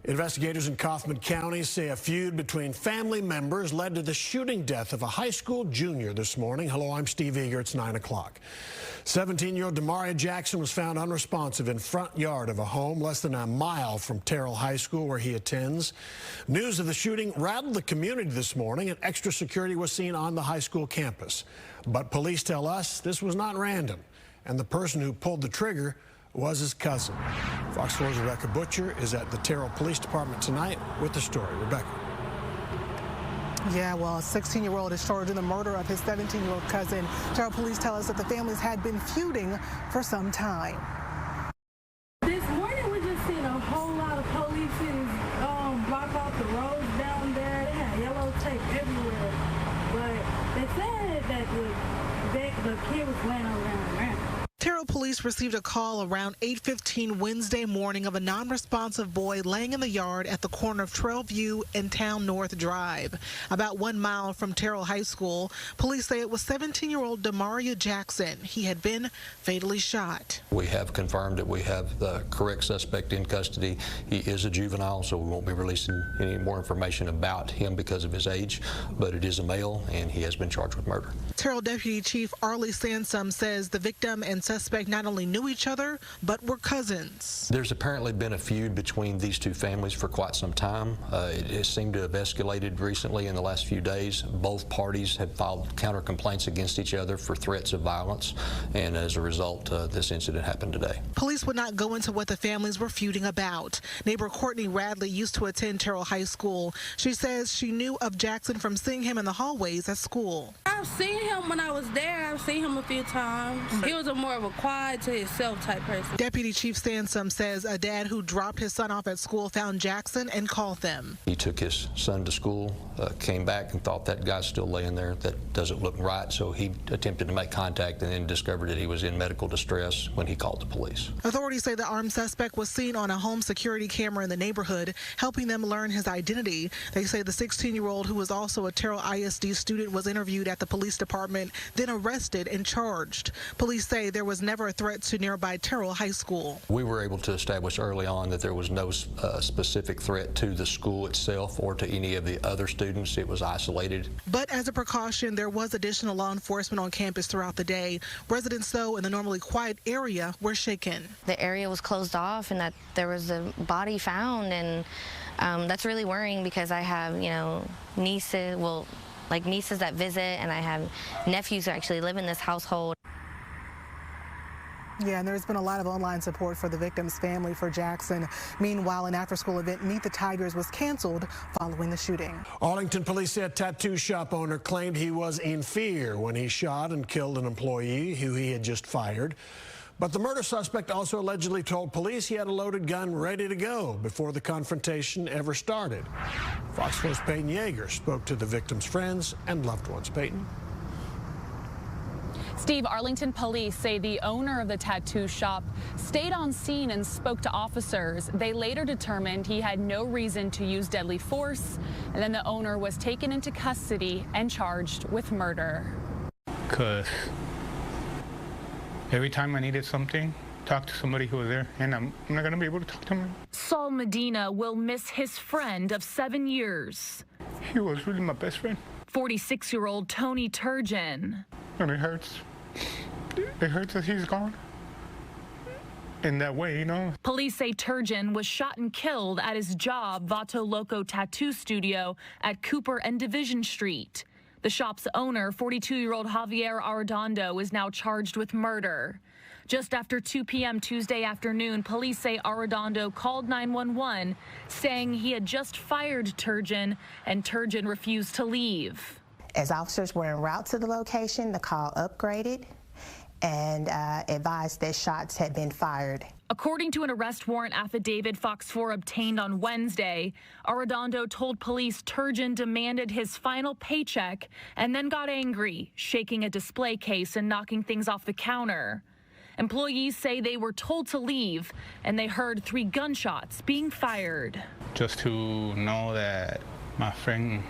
Investigators in Kaufman County say a feud between family members led to the shooting death of a high school junior this morning. Hello, I'm Steve Eager. It's 9 o'clock. 17-year-old Demaria Jackson was found unresponsive in front yard of a home less than a mile from Terrell High School, where he attends. News of the shooting rattled the community this morning, and extra security was seen on the high school campus. But police tell us this was not random, and the person who pulled the trigger was his cousin. Fox 4's Rebecca Butcher is at the Terrell Police Department tonight with the story. Rebecca. Yeah, well, a 16-year-old is charged in the murder of his 17-year-old cousin. Terrell police tell us that the families had been feuding for some time. This morning we just seen a whole lot of police block off the roads down there. They had yellow tape everywhere. But they said that the kid was laying around. Terrell police received a call around 8:15 Wednesday morning of a non-responsive boy laying in the yard at the corner of Trailview and Town North Drive. About 1 mile from Terrell High School, police say it was 17-year-old Demaria Jackson. He had been fatally shot. We have confirmed that we have the correct suspect in custody. He is a juvenile, so we won't be releasing any more information about him because of his age, but it is a male, and he has been charged with murder. Terrell Deputy Chief Arlie Sansom says the victim and suspect not only knew each other, but were cousins. There's apparently been a feud between these two families for quite some time. It seemed to have escalated recently in the last few days. Both parties had filed counter complaints against each other for threats of violence, and as a result, this incident happened today. Police would not go into what the families were feuding about. Neighbor Courtney Radley used to attend Terrell High School. She says she knew of Jackson from seeing him in the hallways at school. I've seen him when I was there. I've seen him a few times. He was more of a quiet to himself type person. Deputy Chief Sansom says a dad who dropped his son off at school found Jackson and called them. He took his son to school, came back and thought that guy's still laying there. That doesn't look right, so he attempted to make contact and then discovered that he was in medical distress when he called the police. Authorities say the armed suspect was seen on a home security camera in the neighborhood, helping them learn his identity. They say the 16-year-old, who was also a Terrell ISD student, was interviewed at the police department, then arrested and charged. Police say there was never a threat to nearby Terrell High School. We were able to establish early on that there was no specific threat to the school itself or to any of the other students. It was isolated. But as a precaution, there was additional law enforcement on campus throughout the day. Residents, though, in the normally quiet area were shaken. The area was closed off and that there was a body found, and that's really worrying because I have, nieces, nieces that visit, and I have nephews who actually live in this household. Yeah, and there's been a lot of online support for the victim's family for Jackson. Meanwhile, an after-school event, Meet the Tigers, was canceled following the shooting. Arlington police said tattoo shop owner claimed he was in fear when he shot and killed an employee who he had just fired. But the murder suspect also allegedly told police he had a loaded gun ready to go before the confrontation ever started. Fox 4's Peyton Yeager spoke to the victim's friends and loved ones. Peyton? Steve, Arlington police say the owner of the tattoo shop stayed on scene and spoke to officers. They later determined he had no reason to use deadly force, and then the owner was taken into custody and charged with murder. Because every time I needed something, talk to somebody who was there, and I'm not going to be able to talk to him. Saul Medina will miss his friend of 7 years. He was really my best friend. 46-year-old Tony Turgeon. And it hurts. It hurts that he's gone. In that way, Police say Turgeon was shot and killed at his job, Vato Loco Tattoo Studio at Cooper and Division Street. The shop's owner, 42-year-old Javier Arredondo, is now charged with murder. Just after 2 p.m. Tuesday afternoon, police say Arredondo called 911, saying he had just fired Turgeon, and Turgeon refused to leave. As officers were en route to the location, the call upgraded and advised that shots had been fired. According to an arrest warrant affidavit Fox 4 obtained on Wednesday, Arredondo told police Turgeon demanded his final paycheck and then got angry, shaking a display case and knocking things off the counter. Employees say they were told to leave, and they heard 3 gunshots being fired. Just to know that my friend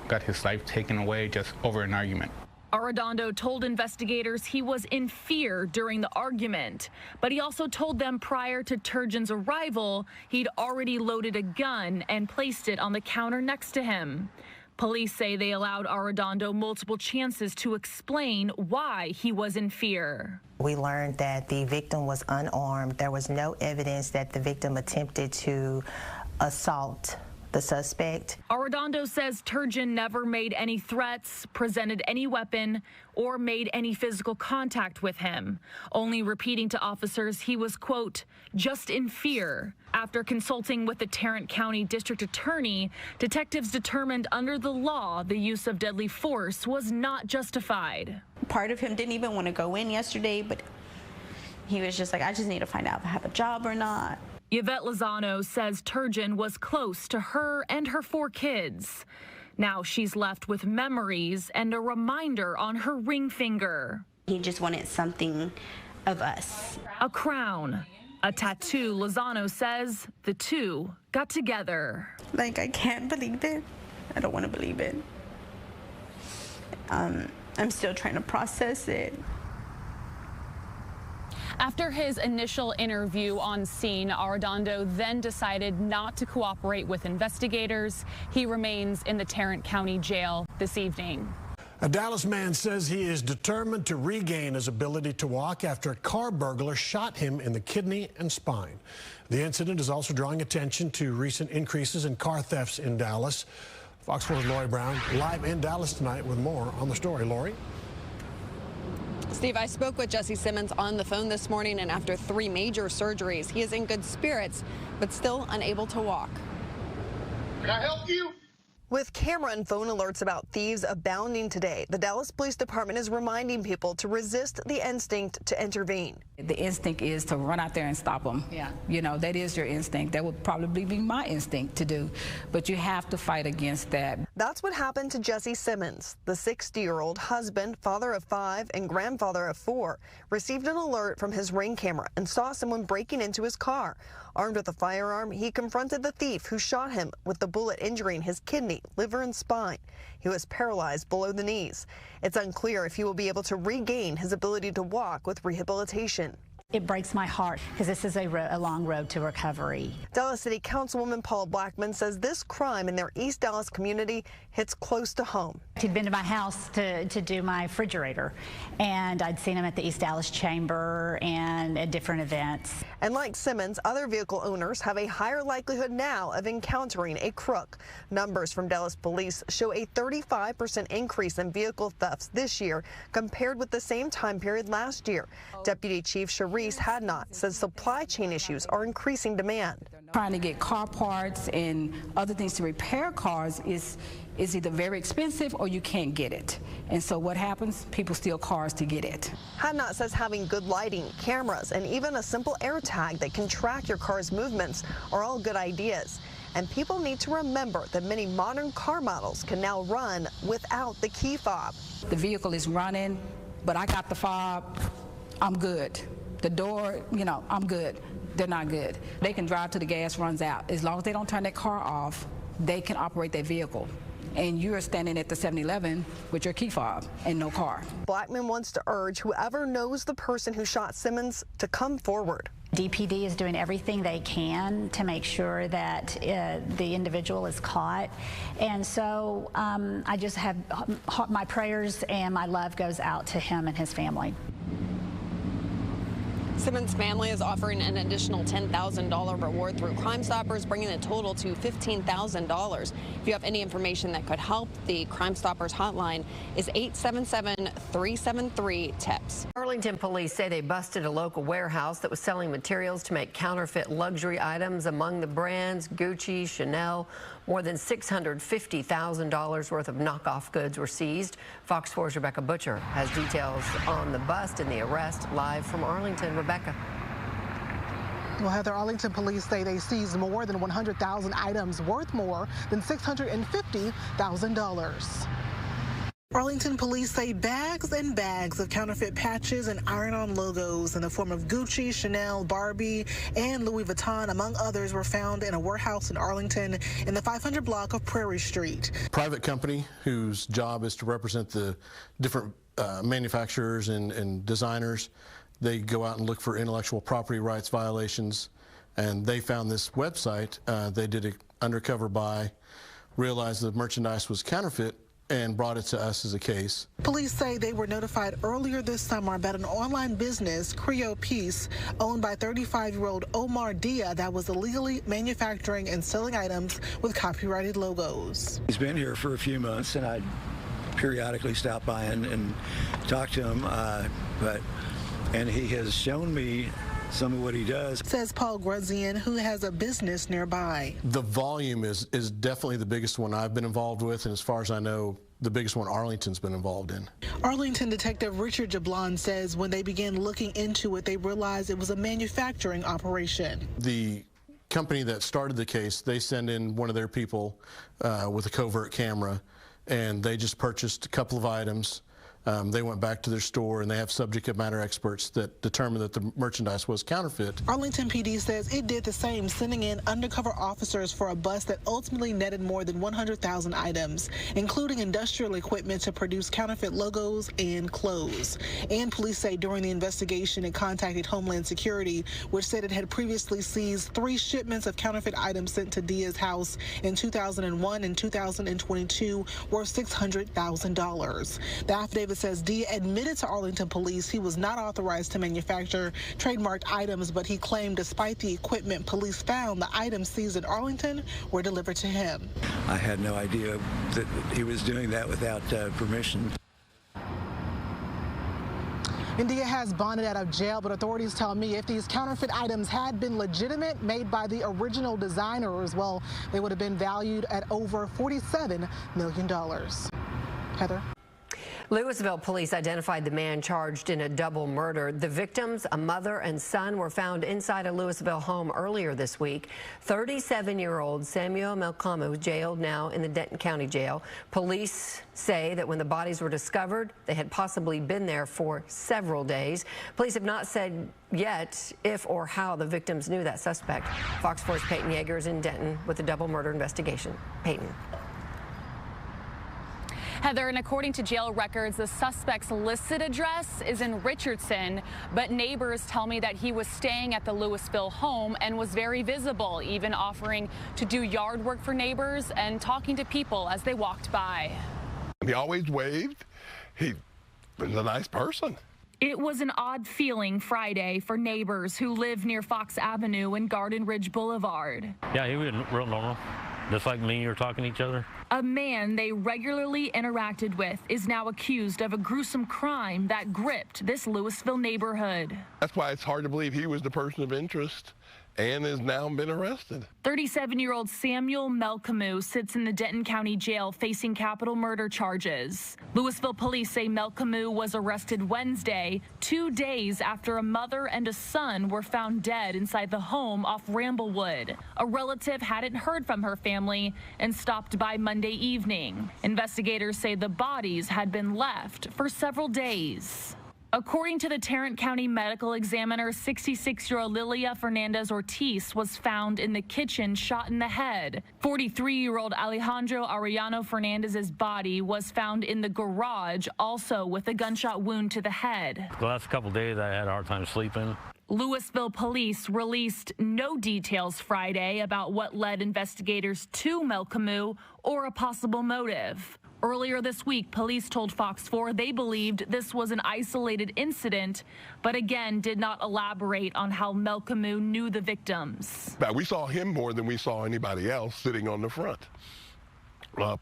got his life taken away just over an argument. Arredondo told investigators he was in fear during the argument, but he also told them prior to Turgeon's arrival, he'd already loaded a gun and placed it on the counter next to him. Police say they allowed Arredondo multiple chances to explain why he was in fear. We learned that the victim was unarmed. There was no evidence that the victim attempted to assault the suspect. Arredondo says Turgeon never made any threats, presented any weapon, or made any physical contact with him, only repeating to officers he was, quote, just in fear. After consulting with the Tarrant County District Attorney, detectives determined under the law the use of deadly force was not justified. Part of him didn't even want to go in yesterday, but he was just like, I just need to find out if I have a job or not. Yvette Lozano says Turgeon was close to her and her 4 kids. Now she's left with memories and a reminder on her ring finger. He just wanted something of us. A crown, a tattoo. Lozano says the two got together. Like, I can't believe it. I don't want to believe it. I'm still trying to process it. After his initial interview on scene, Arredondo then decided not to cooperate with investigators. He remains in the Tarrant County Jail this evening. A Dallas man says he is determined to regain his ability to walk after a car burglar shot him in the kidney and spine. The incident is also drawing attention to recent increases in car thefts in Dallas. Fox 4's Lori Brown live in Dallas tonight with more on the story. Lori? Steve, I spoke with Jesse Simmons on the phone this morning, and after 3 major surgeries, he is in good spirits, but still unable to walk. Can I help you? With camera and phone alerts about thieves abounding today, the Dallas Police Department is reminding people to resist the instinct to intervene. The instinct is to run out there and stop them. Yeah. You know, that is your instinct. That would probably be my instinct to do, but you have to fight against that. That's what happened to Jesse Simmons. The 60-year-old husband, father of 5, and grandfather of 4, received an alert from his Ring camera and saw someone breaking into his car. Armed with a firearm, he confronted the thief who shot him with the bullet injuring his kidney, liver, and spine. He was paralyzed below the knees. It's unclear if he will be able to regain his ability to walk with rehabilitation. It breaks my heart because this is a long road to recovery. Dallas City Councilwoman Paula Blackman says this crime in their East Dallas community hits close to home. He'd been to my house to do my refrigerator, and I'd seen him at the East Dallas Chamber and at different events. And like Simmons, other vehicle owners have a higher likelihood now of encountering a crook. Numbers from Dallas police show a 35% increase in vehicle thefts this year compared with the same time period last year. Deputy Chief Sharice Hadnot says supply chain issues are increasing demand. Trying to get car parts and other things to repair cars is either very expensive or you can't get it. And so what happens? People steal cars to get it. Hadnot says having good lighting, cameras, and even a simple air tag that can track your car's movements are all good ideas. And people need to remember that many modern car models can now run without the key fob. The vehicle is running, but I got the fob. I'm good. The door, you know, I'm good. They're not good. They can drive till the gas runs out. As long as they don't turn their car off, they can operate their vehicle. And you're standing at the 7-Eleven with your key fob and no car. Blackman wants to urge whoever knows the person who shot Simmons to come forward. DPD is doing everything they can to make sure that the individual is caught. And so I just have my prayers and my love goes out to him and his family. Simmons' family is offering an additional $10,000 reward through Crime Stoppers, bringing the total to $15,000. If you have any information that could help, the Crime Stoppers hotline is 877-373-TEPS. Arlington police say they busted a local warehouse that was selling materials to make counterfeit luxury items. Among the brands, Gucci, Chanel. More than $650,000 worth of knockoff goods were seized. Fox 4's Rebecca Butcher has details on the bust and the arrest live from Arlington. Rebecca. Well, Heather, Arlington police say they seized more than 100,000 items worth more than $650,000. Arlington police say bags and bags of counterfeit patches and iron-on logos in the form of Gucci, Chanel, Barbie, and Louis Vuitton, among others, were found in a warehouse in Arlington in the 500 block of Prairie Street. Private company whose job is to represent the different manufacturers and designers. They go out and look for intellectual property rights violations, and they found this website. They did an undercover buy, realized the merchandise was counterfeit, and brought it to us as a case. Police say they were notified earlier this summer about an online business, Creo Peace, owned by 35-year-old Omar Dia, that was illegally manufacturing and selling items with copyrighted logos. He's been here for a few months, and I periodically stop by and talk to him, and he has shown me some of what he does. Says Paul Gruzian, who has a business nearby. The volume is definitely the biggest one I've been involved with, and as far as I know, the biggest one Arlington's been involved in. Arlington Detective Richard Jablon says when they began looking into it, they realized it was a manufacturing operation. The company that started the case, they send in one of their people with a covert camera, and they just purchased a couple of items. They went back to their store, and they have subject matter experts that determined that the merchandise was counterfeit. Arlington PD says it did the same, sending in undercover officers for a bust that ultimately netted more than 100,000 items, including industrial equipment to produce counterfeit logos and clothes. And police say during the investigation, it contacted Homeland Security, which said it had previously seized 3 shipments of counterfeit items sent to Dia's house in 2001 and 2022 worth $600,000. The affidavit says Dia admitted to Arlington police he was not authorized to manufacture trademarked items, but he claimed despite the equipment police found, the items seized in Arlington were delivered to him. I had no idea that he was doing that without permission. Dia has bonded out of jail, but authorities tell me if these counterfeit items had been legitimate, made by the original designers, well, they would have been valued at over $47 million. Heather? Lewisville police identified the man charged in a double murder. The victims, a mother and son, were found inside a Lewisville home earlier this week. 37-year-old Samuel Melkamu jailed now in the Denton County Jail. Police say that when the bodies were discovered, they had possibly been there for several days. Police have not said yet if or how the victims knew that suspect. Fox 4's Peyton Yeager is in Denton with a double murder investigation. Peyton. Heather, and according to jail records, the suspect's listed address is in Richardson, but neighbors tell me that he was staying at the Lewisville home and was very visible, even offering to do yard work for neighbors and talking to people as they walked by. He always waved. He was a nice person. It was an odd feeling Friday for neighbors who live near Fox Avenue and Garden Ridge Boulevard. Yeah, he was real normal, just like me or talking to each other. A man they regularly interacted with is now accused of a gruesome crime that gripped this Lewisville neighborhood. That's why it's hard to believe he was the person of interest and has now been arrested. 37-year-old Samuel Melkamu sits in the Denton County Jail facing capital murder charges. Lewisville police say Melkamu was arrested Wednesday, 2 days after a mother and a son were found dead inside the home off Ramblewood. A relative hadn't heard from her family and stopped by Monday evening. Investigators say the bodies had been left for several days. According to the Tarrant County Medical Examiner, 66-year-old Lilia Fernandez-Ortiz was found in the kitchen shot in the head. 43-year-old Alejandro Arellano Fernandez's body was found in the garage, also with a gunshot wound to the head. The last couple of days I had a hard time sleeping. Lewisville police released no details Friday about what led investigators to Melkamu or a possible motive. Earlier this week, police told Fox 4 they believed this was an isolated incident, but again did not elaborate on how Melkamu knew the victims. We saw him more than we saw anybody else sitting on the front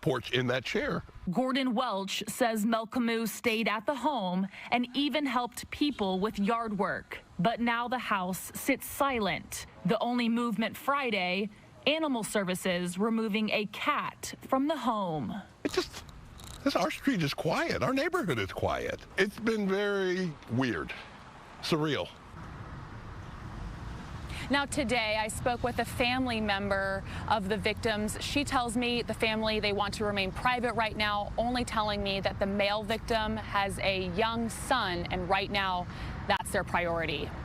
porch in that chair. Gordon Welch says Melkamu stayed at the home and even helped people with yard work. But now the house sits silent. The only movement Friday, Animal Services removing a cat from the home. Our street is quiet. Our neighborhood is quiet. It's been very weird, surreal. Now today I spoke with a family member of the victims. She tells me the family, they want to remain private right now, only telling me that the male victim has a young son and right now that's their priority.